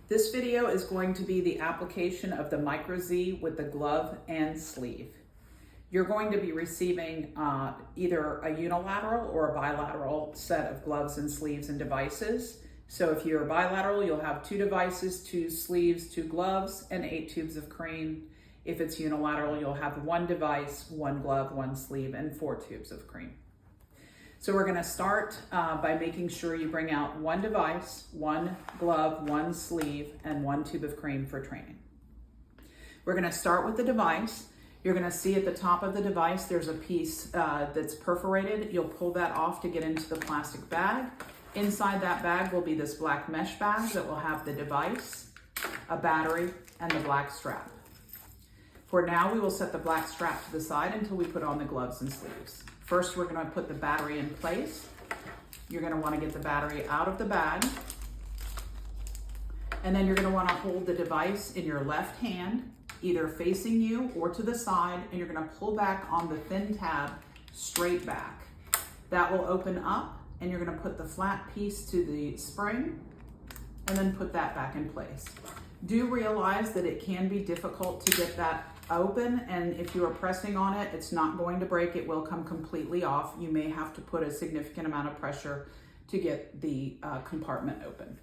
This video is going to be the application of the Micro Z with the glove and sleeve. You're going to be receiving either a unilateral or a bilateral set of gloves and sleeves and devices. So if you're bilateral, you'll have 2 devices, 2 sleeves, 2 gloves, and 8 tubes of cream. If it's unilateral, you'll have 1 device, 1 glove, 1 sleeve, and 4 tubes of cream. So we're gonna start by making sure you bring out 1 device, 1 glove, 1 sleeve, and 1 tube of cream for training. We're gonna start with the device. You're gonna see at the top of the device, there's a piece that's perforated. You'll pull that off to get into the plastic bag. Inside that bag will be this black mesh bag that will have the device, a battery, and the black strap. For now, we will set the black strap to the side until we put on the gloves and sleeves. First, we're gonna put the battery in place. You're gonna wanna get the battery out of the bag. And then you're gonna wanna hold the device in your left hand, either facing you or to the side, and you're gonna pull back on the thin tab straight back. That will open up, and you're gonna put the flat piece to the spring, and then put that back in place. Do realize that it can be difficult to get that open, and if you are pressing on it, it's not going to break. It will come completely off. You may have to put a significant amount of pressure to get the compartment open.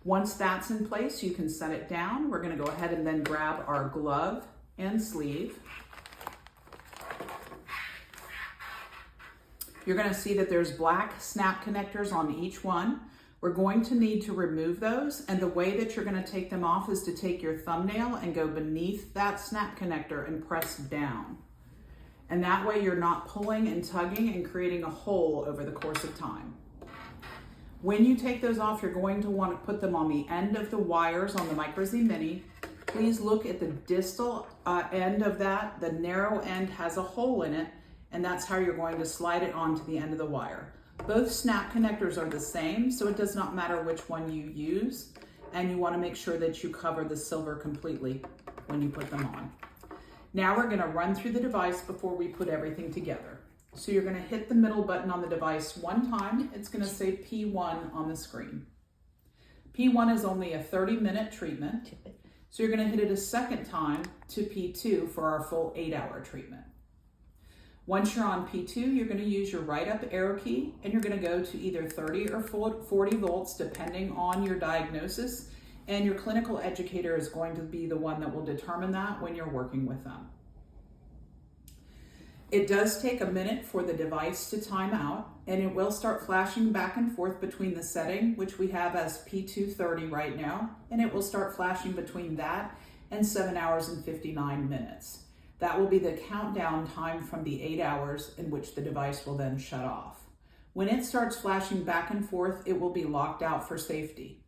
Once that's in place, you can set it down. We're going to go ahead and then grab our glove and sleeve. You're going to see that there's black snap connectors on each one. We're going to need to remove those, and the way that you're going to take them off is to take your thumbnail and go beneath that snap connector and press down. And that way you're not pulling and tugging and creating a hole over the course of time. When you take those off, you're going to want to put them on the end of the wires on the Micro Z Mini. Please look at the distal end of that. The narrow end has a hole in it, and that's how you're going to slide it onto the end of the wire. Both snap connectors are the same, so it does not matter which one you use, and you want to make sure that you cover the silver completely when you put them on. Now we're going to run through the device before we put everything together. So you're going to hit the middle button on the device 1 time. It's going to say P1 on the screen. P1 is only a 30-minute treatment, so you're going to hit it a second time to P2 for our full 8-hour treatment. Once you're on P2, you're going to use your right up arrow key, and you're going to go to either 30 or 40 volts depending on your diagnosis, and your clinical educator is going to be the one that will determine that when you're working with them. It does take a minute for the device to time out, and it will start flashing back and forth between the setting, which we have as P230 right now, and it will start flashing between that and 7 hours and 59 minutes. That will be the countdown time from the 8 hours in which the device will then shut off. When it starts flashing back and forth, it will be locked out for safety.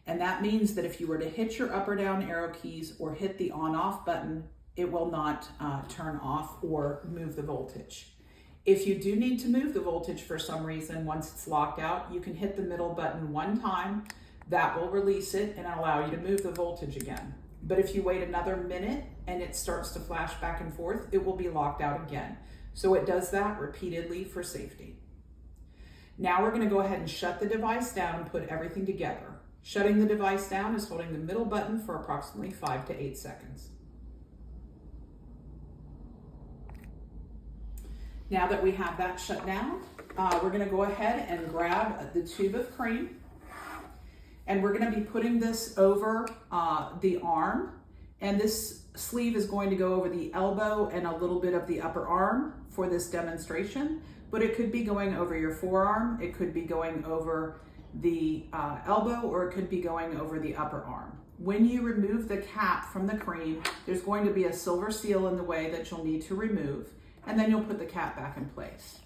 And that means that if you were to hit your up or down arrow keys or hit the on-off button, it will not turn off or move the voltage. If you do need to move the voltage for some reason, once it's locked out, you can hit the middle button 1 time. That will release it and allow you to move the voltage again. But if you wait another minute and it starts to flash back and forth, it will be locked out again. So it does that repeatedly for safety. Now we're going to go ahead and shut the device down and put everything together. Shutting the device down is holding the middle button for approximately 5 to 8 seconds. Now that we have that shut down, we're going to go ahead and grab the tube of cream. And we're going to be putting this over the arm, and this sleeve is going to go over the elbow and a little bit of the upper arm for this demonstration, but it could be going over your forearm, it could be going over the elbow, or it could be going over the upper arm. When you remove the cap from the cream, there's going to be a silver seal in the way that you'll need to remove, and then you'll put the cap back in place.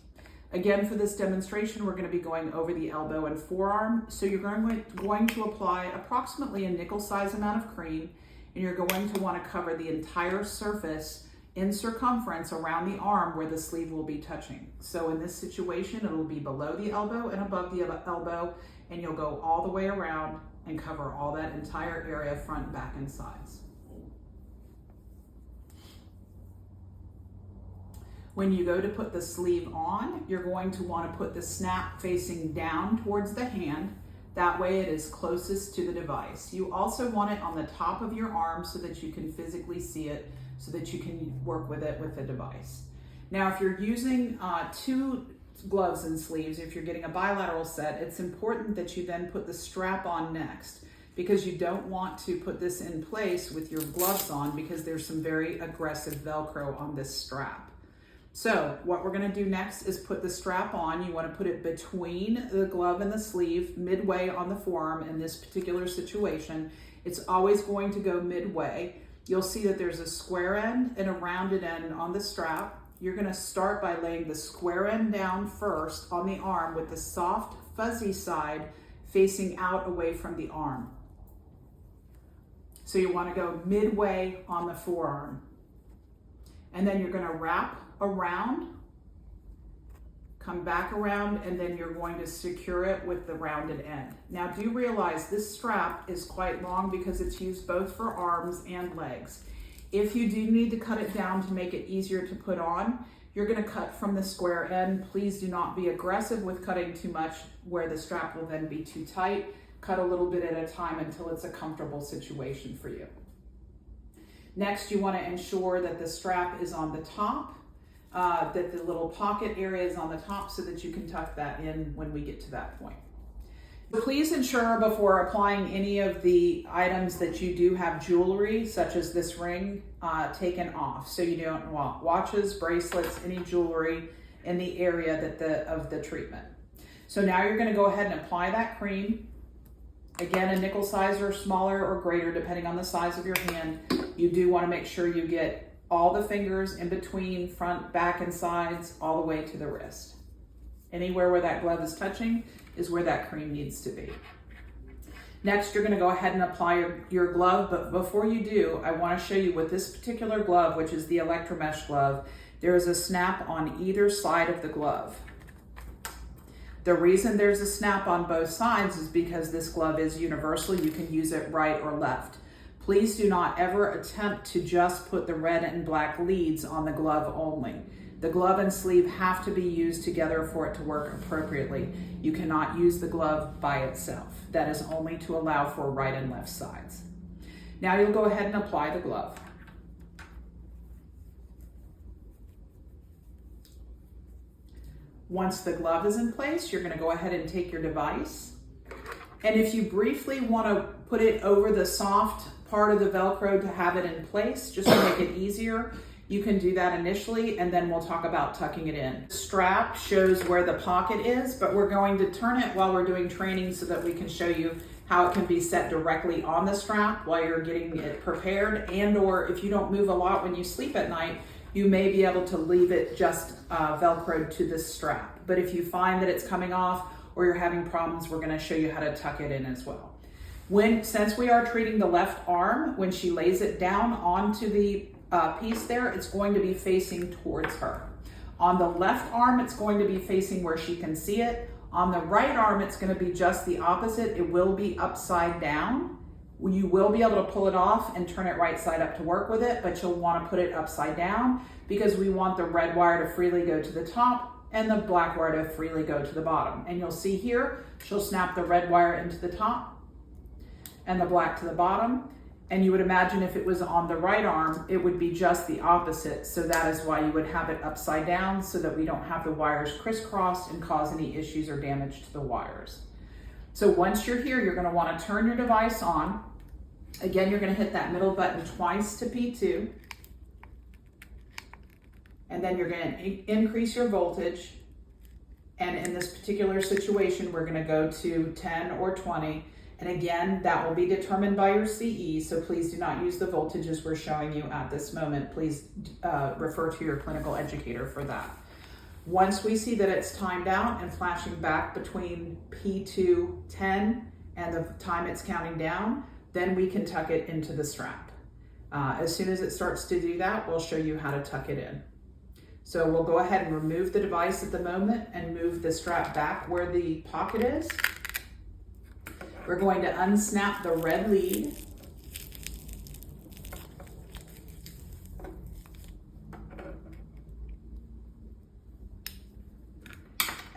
Again, for this demonstration, we're going to be going over the elbow and forearm. So you're going to apply approximately a nickel size amount of cream, and you're going to want to cover the entire surface in circumference around the arm where the sleeve will be touching. So in this situation, it'll be below the elbow and above the elbow, and you'll go all the way around and cover all that entire area, front, back, and sides. When you go to put the sleeve on, you're going to want to put the snap facing down towards the hand. That way it is closest to the device. You also want it on the top of your arm so that you can physically see it, so that you can work with it with the device. Now, if you're using 2 gloves and sleeves, if you're getting a bilateral set, it's important that you then put the strap on next, because you don't want to put this in place with your gloves on, because there's some very aggressive Velcro on this strap. So what we're gonna do next is put the strap on. You wanna put it between the glove and the sleeve, midway on the forearm in this particular situation. It's always going to go midway. You'll see that there's a square end and a rounded end on the strap. You're gonna start by laying the square end down first on the arm with the soft, fuzzy side facing out away from the arm. So you wanna go midway on the forearm. And then you're gonna wrap around, come back around, and then you're going to secure it with the rounded end. Now, do realize this strap is quite long because it's used both for arms and legs. If you do need to cut it down to make it easier to put on, you're gonna cut from the square end. Please do not be aggressive with cutting too much where the strap will then be too tight. Cut a little bit at a time until it's a comfortable situation for you. Next, you wanna ensure that the strap is on the top, that the little pocket area is on the top so that you can tuck that in when we get to that point. Please ensure before applying any of the items that you do have jewelry, such as this ring, taken off. So you don't want watches, bracelets, any jewelry in the area of the treatment. So now you're gonna go ahead and apply that cream. Again, a nickel size or smaller or greater, depending on the size of your hand. You do wanna make sure you get all the fingers in between, front, back, and sides, all the way to the wrist. Anywhere where that glove is touching is where that cream needs to be. Next, you're gonna go ahead and apply your glove, but before you do, I wanna show you with this particular glove, which is the Electromesh glove, there is a snap on either side of the glove. The reason there's a snap on both sides is because this glove is universal. You can use it right or left. Please do not ever attempt to just put the red and black leads on the glove only. The glove and sleeve have to be used together for it to work appropriately. You cannot use the glove by itself. That is only to allow for right and left sides. Now you'll go ahead and apply the glove. Once the glove is in place, you're gonna go ahead and take your device. And if you briefly wanna put it over the soft part of the Velcro to have it in place, just to make it easier, you can do that initially, and then we'll talk about tucking it in. The strap shows where the pocket is, but we're going to turn it while we're doing training so that we can show you how it can be set directly on the strap while you're getting it prepared, and or if you don't move a lot when you sleep at night, you may be able to leave it just Velcroed to the strap. But if you find that it's coming off or you're having problems, we're gonna show you how to tuck it in as well. Since we are treating the left arm, when she lays it down onto the piece there, it's going to be facing towards her. On the left arm, it's going to be facing where she can see it. On the right arm, it's going to be just the opposite. It will be upside down. You will be able to pull it off and turn it right side up to work with it, but you'll want to put it upside down because we want the red wire to freely go to the top and the black wire to freely go to the bottom. And you'll see here, she'll snap the red wire into the top and the black to the bottom. And you would imagine if it was on the right arm, it would be just the opposite. So that is why you would have it upside down so that we don't have the wires crisscrossed and cause any issues or damage to the wires. So once you're here, you're gonna wanna turn your device on. Again, you're gonna hit that middle button twice to P2. And then you're gonna increase your voltage. And in this particular situation, we're gonna go to 10 or 20. And again, that will be determined by your CE, so please do not use the voltages we're showing you at this moment. Please refer to your clinical educator for that. Once we see that it's timed out and flashing back between P2 10 and the time it's counting down, then we can tuck it into the strap. As soon as it starts to do that, we'll show you how to tuck it in. So we'll go ahead and remove the device at the moment and move the strap back where the pocket is. We're going to unsnap the red lead.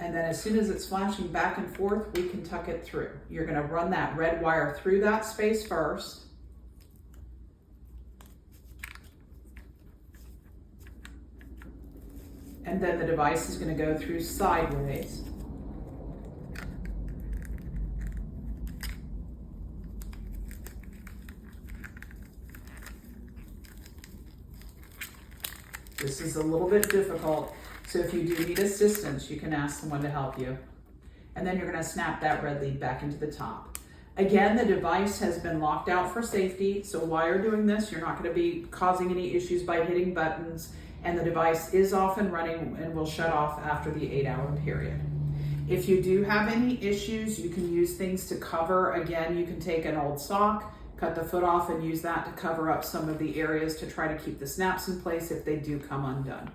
And And then as soon as it's flashing back and forth, we can tuck it through. You're gonna run that red wire through that space first. And then the device is gonna go through sideways. This is a little bit difficult, so if you do need assistance, you can ask someone to help you. And then you're gonna snap that red lead back into the top. Again, the device has been locked out for safety, so while you're doing this, you're not gonna be causing any issues by hitting buttons, and the device is off and running and will shut off after the 8-hour period. If you do have any issues, you can use things to cover. Again, you can take an old sock, cut the foot off and use that to cover up some of the areas to try to keep the snaps in place if they do come undone.